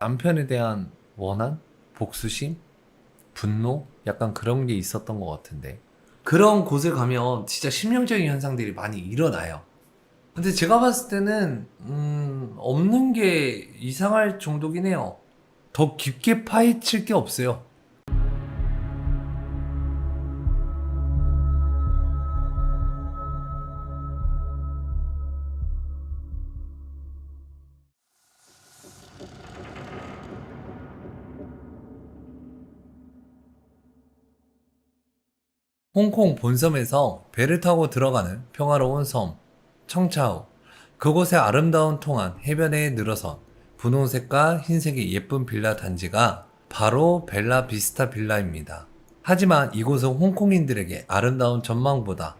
남편에 대한 원한? 복수심? 분노? 약간 그런 게 있었던 것 같은데. 그런 곳을 가면 진짜 심령적인 현상들이 많이 일어나요. 근데 제가 봤을 때는, 없는 게 이상할 정도긴 해요. 더 깊게 파헤칠 게 없어요. 홍콩 본섬에서 배를 타고 들어가는 평화로운 섬, 청차우. 그곳의 아름다운 통안 해변에 늘어선 분홍색과 흰색의 예쁜 빌라 단지가 바로 벨라 비스타 빌라입니다. 하지만 이곳은 홍콩인들에게 아름다운 전망보다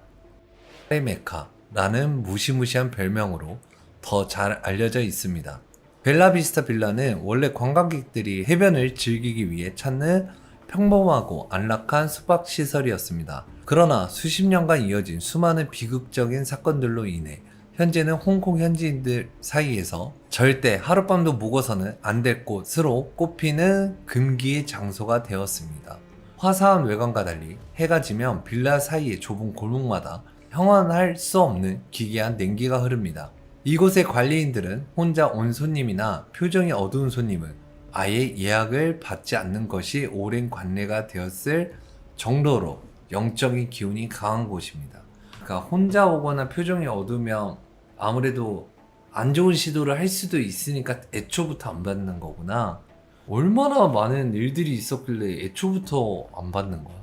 메카라는 무시무시한 별명으로 더 잘 알려져 있습니다. 벨라비스타 빌라는 원래 관광객들이 해변을 즐기기 위해 찾는 평범하고 안락한 숙박 시설이었습니다. 그러나 수십 년간 이어진 수많은 비극적인 사건들로 인해 현재는 홍콩 현지인들 사이에서 절대 하룻밤도 묵어서는 안 될 곳으로 꼽히는 금기의 장소가 되었습니다. 화사한 외관과 달리 해가 지면 빌라 사이의 좁은 골목마다 형언할 수 없는 기괴한 냉기가 흐릅니다. 이곳의 관리인들은 혼자 온 손님이나 표정이 어두운 손님은 아예 예약을 받지 않는 것이 오랜 관례가 되었을 정도로 영적인 기운이 강한 곳입니다. 그러니까 혼자 오거나 표정이 어두우면 아무래도 안 좋은 시도를 할 수도 있으니까 애초부터 안 받는 거구나. 얼마나 많은 일들이 있었길래 애초부터 안 받는 거야?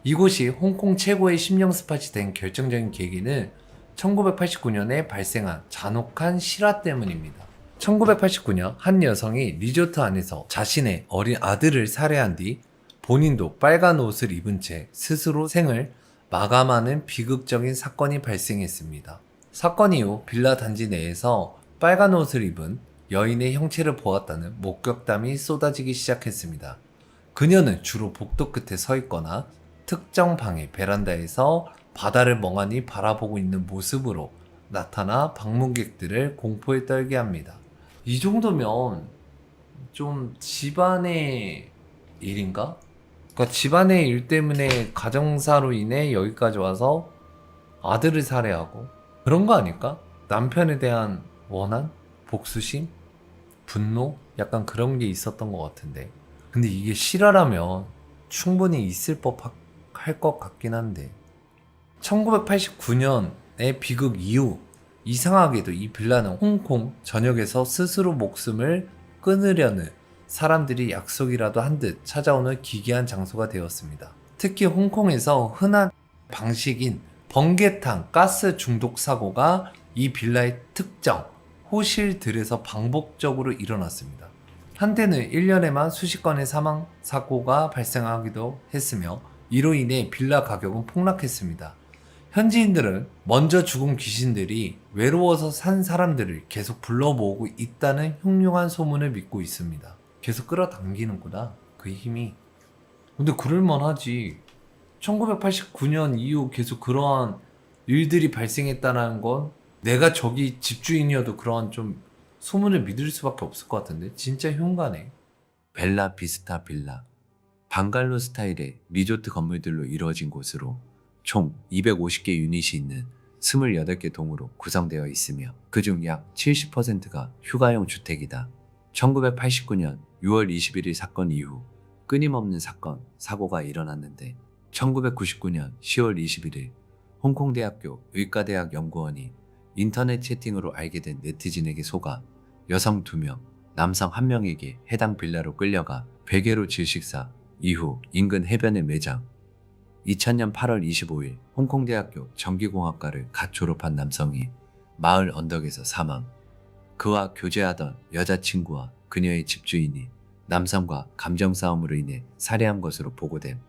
이곳이 홍콩 최고의 심령 스팟이 된 결정적인 계기는 1989년에 발생한 잔혹한 실화 때문입니다. 1989년 한 여성이 리조트 안에서 자신의 어린 아들을 살해한 뒤 본인도 빨간 옷을 입은 채 스스로 생을 마감하는 비극적인 사건이 발생했습니다. 사건 이후 빌라 단지 내에서 빨간 옷을 입은 여인의 형체를 보았다는 목격담이 쏟아지기 시작했습니다. 그녀는 주로 복도 끝에 서 있거나 특정 방의 베란다에서 바다를 멍하니 바라보고 있는 모습으로 나타나 방문객들을 공포에 떨게 합니다. 이 정도면 좀 집안의 일인가? 그러니까 집안의 일 때문에 가정사로 인해 여기까지 와서 아들을 살해하고 그런 거 아닐까? 남편에 대한 원한? 복수심? 분노? 약간 그런 게 있었던 것 같은데. 근데 이게 실화라면 충분히 있을 법 할 것 같긴 한데. 1989년의 비극 이후 이상하게도 이 빌라는 홍콩 전역에서 스스로 목숨을 끊으려는 사람들이 약속이라도 한 듯 찾아오는 기괴한 장소가 되었습니다. 특히 홍콩에서 흔한 방식인 번개탄 가스 중독 사고가 이 빌라의 특정 호실들에서 반복적으로 일어났습니다. 한때는 1년에만 수십 건의 사망 사고가 발생하기도 했으며 이로 인해 빌라 가격은 폭락했습니다. 현지인들은 먼저 죽은 귀신들이 외로워서 산 사람들을 계속 불러 모으고 있다는 흉흉한 소문을 믿고 있습니다. 계속 끌어당기는구나, 그 힘이. 근데 그럴만하지. 1989년 이후 계속 그러한 일들이 발생했다는 건 내가 저기 집주인이어도 그러한 좀 소문을 믿을 수밖에 없을 것 같은데 진짜 흉가네. 벨라 비스타 빌라. 방갈로 스타일의 리조트 건물들로 이루어진 곳으로 총 250개 유닛이 있는 28개 동으로 구성되어 있으며 그중 약 70%가 휴가용 주택이다. 1989년 6월 21일 사건 이후 끊임없는 사고가 일어났는데 1999년 10월 21일 홍콩대학교 의과대학 연구원이 인터넷 채팅으로 알게 된 네티즌에게 속아 여성 2명, 남성 1명에게 해당 빌라로 끌려가 베개로 질식사 이후 인근 해변에 매장. 2000년 8월 25일 홍콩대학교 전기공학과를 갓 졸업한 남성이 마을 언덕에서 사망. 그와 교제하던 여자친구와 그녀의 집주인이 남성과 감정 싸움으로 인해 살해한 것으로 보고됨.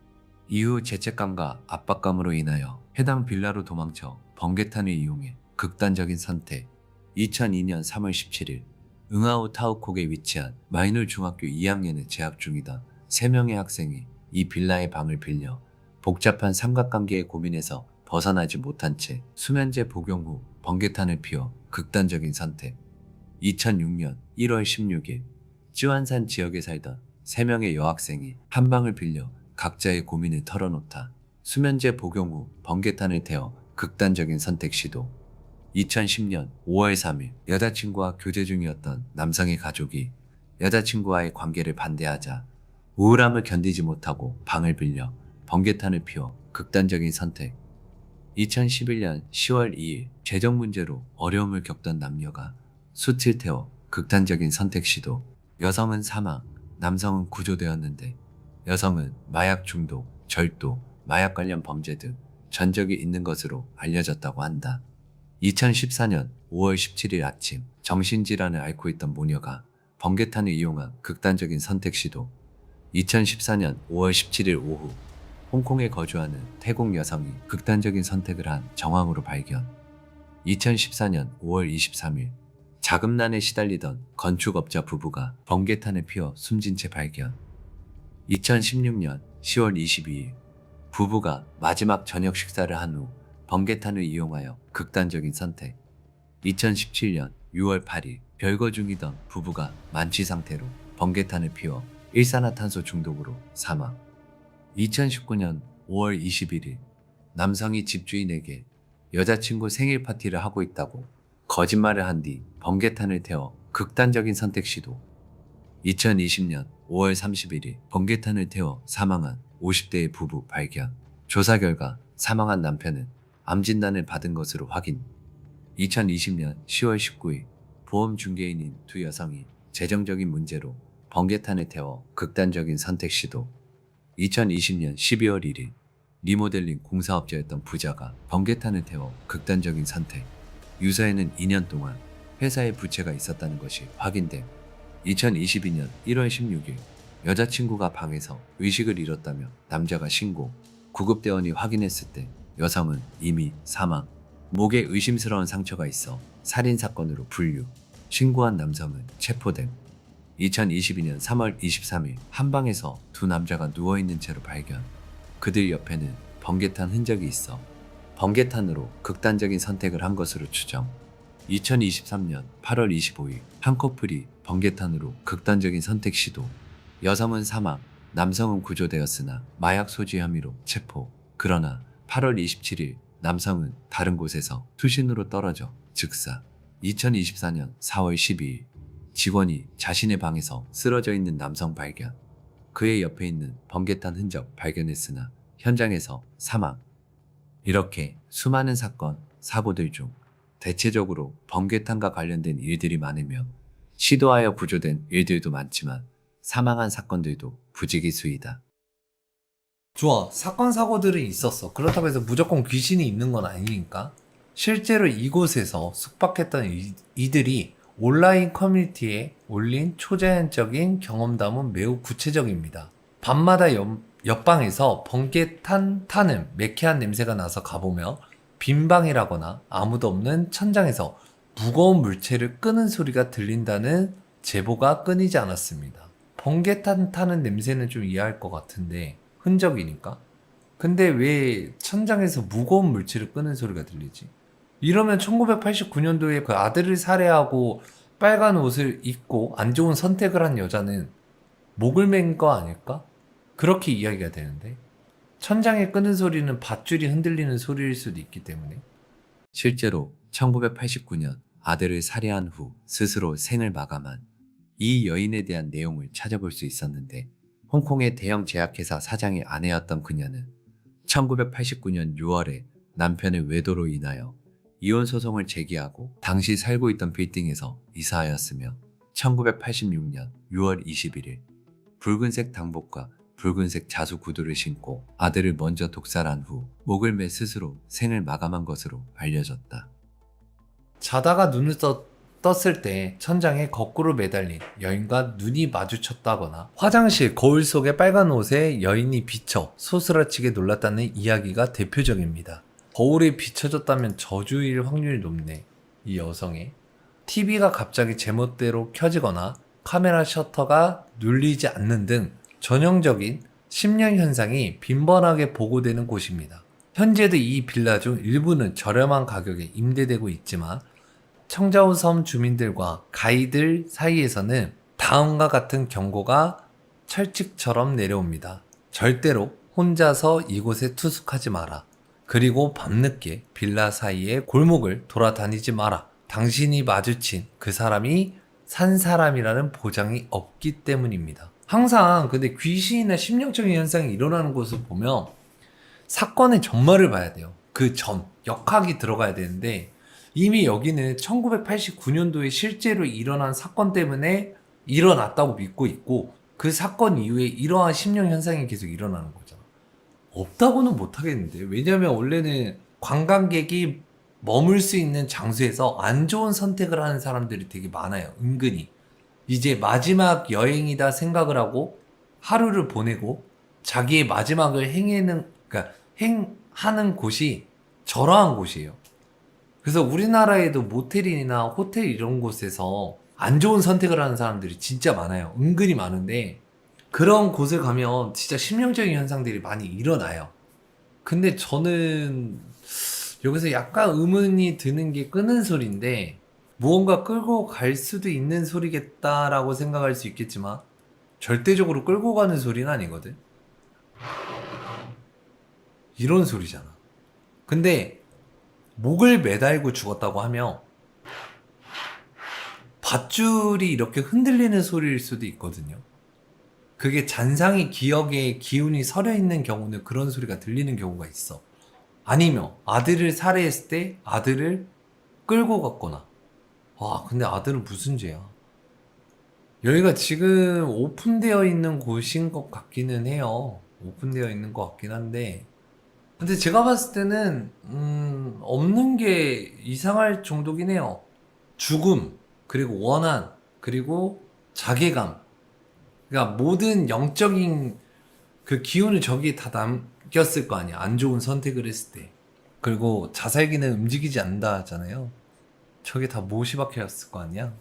이후 죄책감과 압박감으로 인하여 해당 빌라로 도망쳐 번개탄을 이용해 극단적인 선택. 2002년 3월 17일 응아오 타우콕에 위치한 마이놀 중학교 2학년에 재학 중이던 3명의 학생이 이 빌라의 방을 빌려 복잡한 삼각관계의 고민에서 벗어나지 못한 채 수면제 복용 후 번개탄을 피워 극단적인 선택. 2006년 1월 16일 쯔완산 지역에 살던 3명의 여학생이 한 방을 빌려 각자의 고민을 털어놓다 수면제 복용 후 번개탄을 태워 극단적인 선택 시도. 2010년 5월 3일 여자친구와 교제 중이었던 남성의 가족이 여자친구와의 관계를 반대하자 우울함을 견디지 못하고 방을 빌려 번개탄을 피워 극단적인 선택. 2011년 10월 2일 재정 문제로 어려움을 겪던 남녀가 숯을 태워 극단적인 선택 시도. 여성은 사망, 남성은 구조되었는데 여성은 마약 중독, 절도, 마약 관련 범죄 등 전적이 있는 것으로 알려졌다고 한다. 2014년 5월 17일 아침 정신질환을 앓고 있던 모녀가 번개탄을 이용한 극단적인 선택 시도. 2014년 5월 17일 오후 홍콩에 거주하는 태국 여성이 극단적인 선택을 한 정황으로 발견. 2014년 5월 23일 자금난에 시달리던 건축업자 부부가 번개탄을 피워 숨진 채 발견. 2016년 10월 22일 부부가 마지막 저녁 식사를 한 후 번개탄을 이용하여 극단적인 선택. 2017년 6월 8일 별거 중이던 부부가 만취 상태로 번개탄을 피워 일산화탄소 중독으로 사망. 2019년 5월 21일 남성이 집주인에게 여자친구 생일 파티를 하고 있다고 거짓말을 한 뒤 번개탄을 태워 극단적인 선택 시도. 2020년 5월 31일 번개탄을 태워 사망한 50대의 부부 발견. 조사 결과 사망한 남편은 암 진단을 받은 것으로 확인. 2020년 10월 19일 보험 중개인인 두 여성이 재정적인 문제로 번개탄을 태워 극단적인 선택 시도. 2020년 12월 1일 리모델링 공사업자였던 부자가 번개탄을 태워 극단적인 선택. 유서에는 2년 동안 회사에 부채가 있었다는 것이 확인됨. 2022년 1월 16일 여자친구가 방에서 의식을 잃었다며 남자가 신고. 구급대원이 확인했을 때 여성은 이미 사망. 목에 의심스러운 상처가 있어 살인사건으로 분류. 신고한 남성은 체포됨. 2022년 3월 23일 한방에서 두 남자가 누워있는 채로 발견. 그들 옆에는 번개탄 흔적이 있어 번개탄으로 극단적인 선택을 한 것으로 추정. 2023년 8월 25일 한 커플이 번개탄으로 극단적인 선택 시도. 여성은 사망, 남성은 구조되었으나 마약 소지 혐의로 체포. 그러나 8월 27일 남성은 다른 곳에서 투신으로 떨어져 즉사. 2024년 4월 12일 직원이 자신의 방에서 쓰러져 있는 남성 발견. 그의 옆에 있는 번개탄 흔적 발견했으나 현장에서 사망. 이렇게 수많은 사건, 사고들 중 대체적으로 번개탄과 관련된 일들이 많으며 시도하여 구조된 일들도 많지만 사망한 사건들도 부지기수이다. 좋아. 사건 사고들은 있었어. 그렇다고 해서 무조건 귀신이 있는 건 아니니까. 실제로 이곳에서 숙박했던 이들이 온라인 커뮤니티에 올린 초자연적인 경험담은 매우 구체적입니다. 밤마다 옆방에서 번개탄 타는 매캐한 냄새가 나서 가보며 빈방이라거나 아무도 없는 천장에서 무거운 물체를 끄는 소리가 들린다는 제보가 끊이지 않았습니다. 번개탄 타는 냄새는 좀 이해할 것 같은데 흔적이니까. 근데 왜 천장에서 무거운 물체를 끄는 소리가 들리지? 이러면 1989년도에 그 아들을 살해하고 빨간 옷을 입고 안 좋은 선택을 한 여자는 목을 맨 거 아닐까? 그렇게 이야기가 되는데 천장에 끄는 소리는 밧줄이 흔들리는 소리일 수도 있기 때문에. 실제로 1989년 아들을 살해한 후 스스로 생을 마감한 이 여인에 대한 내용을 찾아볼 수 있었는데 홍콩의 대형 제약회사 사장의 아내였던 그녀는 1989년 6월에 남편의 외도로 인하여 이혼 소송을 제기하고 당시 살고 있던 빌딩에서 이사하였으며 1986년 6월 21일 붉은색 당복과 붉은색 자수 구두를 신고 아들을 먼저 독살한 후 목을 매 스스로 생을 마감한 것으로 알려졌다. 자다가 눈을 떴을 때 천장에 거꾸로 매달린 여인과 눈이 마주쳤다거나 화장실 거울 속의 빨간 옷에 여인이 비쳐 소스라치게 놀랐다는 이야기가 대표적입니다. 거울이 비춰졌다면 저주일 확률이 높네. 이 여성의 TV가 갑자기 제멋대로 켜지거나 카메라 셔터가 눌리지 않는 등 전형적인 심령 현상이 빈번하게 보고되는 곳입니다. 현재도 이 빌라 중 일부는 저렴한 가격에 임대되고 있지만 청자우 섬 주민들과 가이들 사이에서는 다음과 같은 경고가 철칙처럼 내려옵니다. 절대로 혼자서 이곳에 투숙하지 마라. 그리고 밤늦게 빌라 사이의 골목을 돌아다니지 마라. 당신이 마주친 그 사람이 산 사람이라는 보장이 없기 때문입니다. 항상 근데 귀신이나 심령적인 현상이 일어나는 곳을 보면 사건의 전말을 봐야 돼요. 그 전, 역학이 들어가야 되는데 이미 여기는 1989년도에 실제로 일어난 사건 때문에 일어났다고 믿고 있고 그 사건 이후에 이러한 심령 현상이 계속 일어나는 거잖아. 없다고는 못 하겠는데. 왜냐면 원래는 관광객이 머물 수 있는 장소에서 안 좋은 선택을 하는 사람들이 되게 많아요. 은근히. 이제 마지막 여행이다 생각을 하고 하루를 보내고 자기의 마지막을 그러니까 행하는 곳이 저러한 곳이에요. 그래서 우리나라에도 모텔이나 호텔 이런 곳에서 안 좋은 선택을 하는 사람들이 진짜 많아요. 은근히 많은데 그런 곳을 가면 진짜 심령적인 현상들이 많이 일어나요. 근데 저는 여기서 약간 의문이 드는 게 끄는 소리인데 무언가 끌고 갈 수도 있는 소리겠다라고 생각할 수 있겠지만 절대적으로 끌고 가는 소리는 아니거든. 이런 소리잖아. 근데 목을 매달고 죽었다고 하면 밧줄이 이렇게 흔들리는 소리일 수도 있거든요. 그게 잔상이 기억에 기운이 서려 있는 경우는 그런 소리가 들리는 경우가 있어. 아니면 아들을 살해했을 때 아들을 끌고 갔거나. 와, 근데 아들은 무슨 죄야? 여기가 지금 오픈되어 있는 곳인 것 같기는 해요. 오픈되어 있는 것 같긴 한데. 근데 제가 봤을 때는, 없는 게 이상할 정도긴 해요. 죽음, 그리고 원한, 그리고 자괴감. 그러니까 모든 영적인 그 기운을 저기에 다 남겼을 거 아니야. 안 좋은 선택을 했을 때. 그리고 자살기는 움직이지 않는다 하잖아요. 저게 다 못이 박혀였을 거 아니야.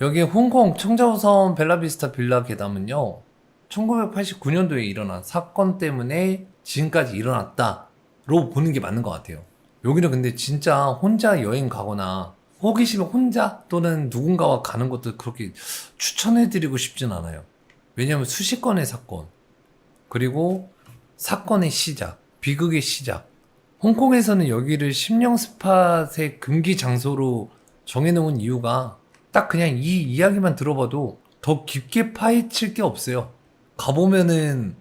여기 홍콩 청자호섬 벨라비스타 빌라 계담은요. 1989년도에 일어난 사건 때문에 지금까지 일어났다로 보는 게 맞는 것 같아요. 여기는 근데 진짜 혼자 여행 가거나 호기심에 혼자 또는 누군가와 가는 것도 그렇게 추천해드리고 싶진 않아요. 왜냐면 수십 건의 사건, 그리고 사건의 시작, 비극의 시작. 홍콩에서는 여기를 심령 스팟의 금기 장소로 정해놓은 이유가 딱 그냥 이 이야기만 들어봐도 더 깊게 파헤칠 게 없어요. 가보면은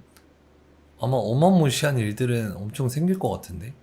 아마 어마무시한 일들은 엄청 생길 것 같은데.